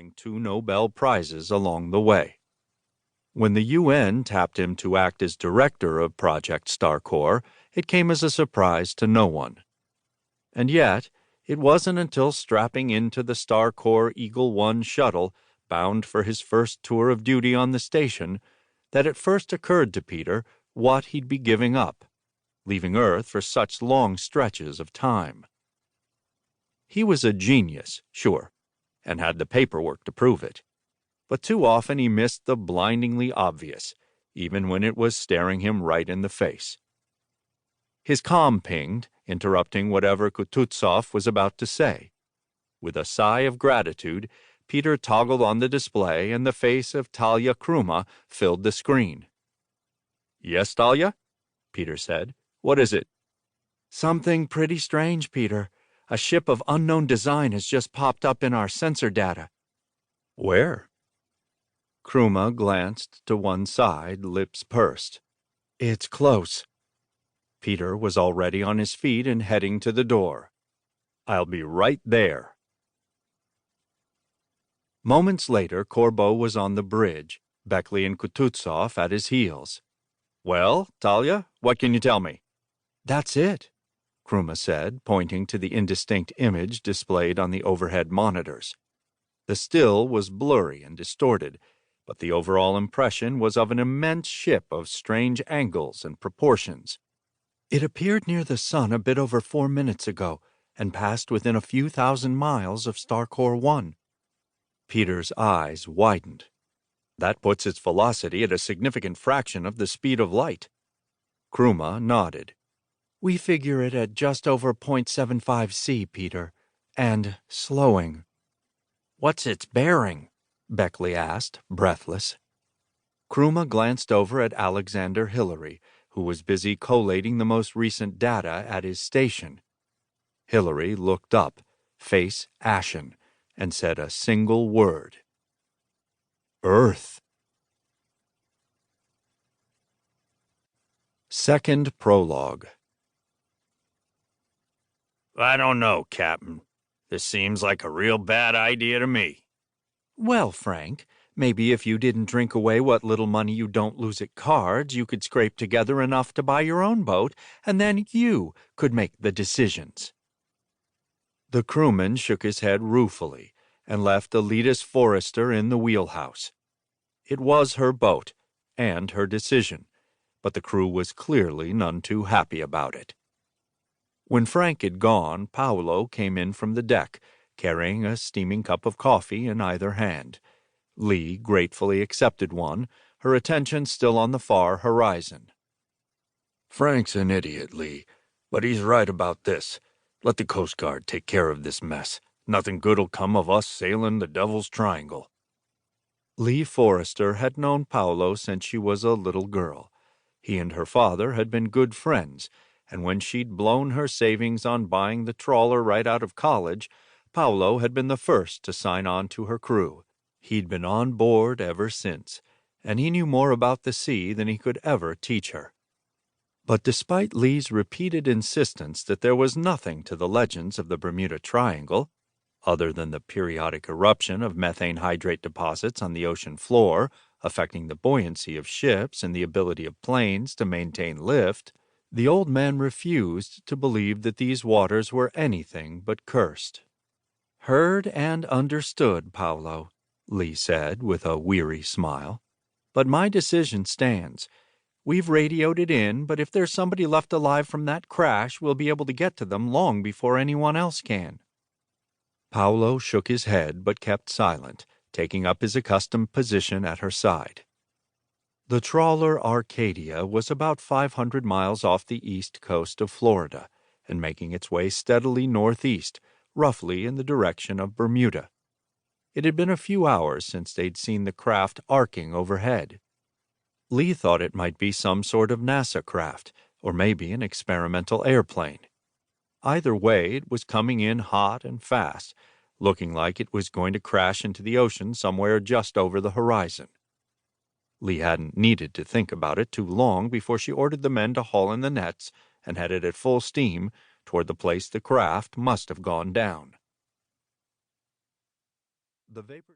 winning 2 Nobel Prizes along the way. When the UN tapped him to act as director of Project Starcore, it came as a surprise to no one. And yet, it wasn't until strapping into the Starcore Eagle 1 shuttle, bound for his first tour of duty on the station, that it first occurred to Peter what he'd be giving up, leaving Earth for such long stretches of time. He was a genius, sure, and had the paperwork to prove it. But too often he missed the blindingly obvious, even when it was staring him right in the face. His comm pinged, interrupting whatever Kutuzov was about to say. With a sigh of gratitude, Peter toggled on the display, and the face of Talia Kruma filled the screen. "Yes, Talia?" Peter said. "What is it?" "Something pretty strange, Peter. A ship of unknown design has just popped up in our sensor data." "Where?" Kruma glanced to one side, lips pursed. "It's close." Peter was already on his feet and heading to the door. "I'll be right there." Moments later, Corbeau was on the bridge, Beckley and Kutuzov at his heels. "Well, Talia, what can you tell me?" "That's it," Kruma said, pointing to the indistinct image displayed on the overhead monitors. The still was blurry and distorted, but the overall impression was of an immense ship of strange angles and proportions. "It appeared near the sun a bit over 4 minutes ago and passed within a few thousand miles of Starcore 1. Peter's eyes widened. "That puts its velocity at a significant fraction of the speed of light." Kruma nodded. "We figure it at just over 0.75 c, Peter, and slowing." "What's its bearing?" Beckley asked, breathless. Kruma glanced over at Alexander Hillary, who was busy collating the most recent data at his station. Hillary looked up, face ashen, and said a single word. "Earth." Second Prologue. "I don't know, Captain. This seems like a real bad idea to me." "Well, Frank, maybe if you didn't drink away what little money you don't lose at cards, you could scrape together enough to buy your own boat, and then you could make the decisions." The crewman shook his head ruefully and left Elidas Forrester in the wheelhouse. It was her boat, and her decision, but the crew was clearly none too happy about it. When Frank had gone, Paolo came in from the deck, carrying a steaming cup of coffee in either hand. Lee gratefully accepted one, her attention still on the far horizon. "Frank's an idiot, Lee, but he's right about this. Let the Coast Guard take care of this mess. Nothing good'll come of us sailing the Devil's Triangle." Lee Forrester had known Paolo since she was a little girl. He and her father had been good friends, and when she'd blown her savings on buying the trawler right out of college, Paolo had been the first to sign on to her crew. He'd been on board ever since, and he knew more about the sea than he could ever teach her. But despite Lee's repeated insistence that there was nothing to the legends of the Bermuda Triangle, other than the periodic eruption of methane hydrate deposits on the ocean floor, affecting the buoyancy of ships and the ability of planes to maintain lift, the old man refused to believe that these waters were anything but cursed. "Heard and understood, Paolo," Lee said with a weary smile. "But my decision stands. We've radioed it in, but if there's somebody left alive from that crash, we'll be able to get to them long before anyone else can." Paolo shook his head but kept silent, taking up his accustomed position at her side. The trawler Arcadia was about 500 miles off the east coast of Florida and making its way steadily northeast, roughly in the direction of Bermuda. It had been a few hours since they'd seen the craft arcing overhead. Lee thought it might be some sort of NASA craft, or maybe an experimental airplane. Either way, it was coming in hot and fast, looking like it was going to crash into the ocean somewhere just over the horizon. Lee hadn't needed to think about it too long before she ordered the men to haul in the nets and headed at full steam toward the place the craft must have gone down. The vapor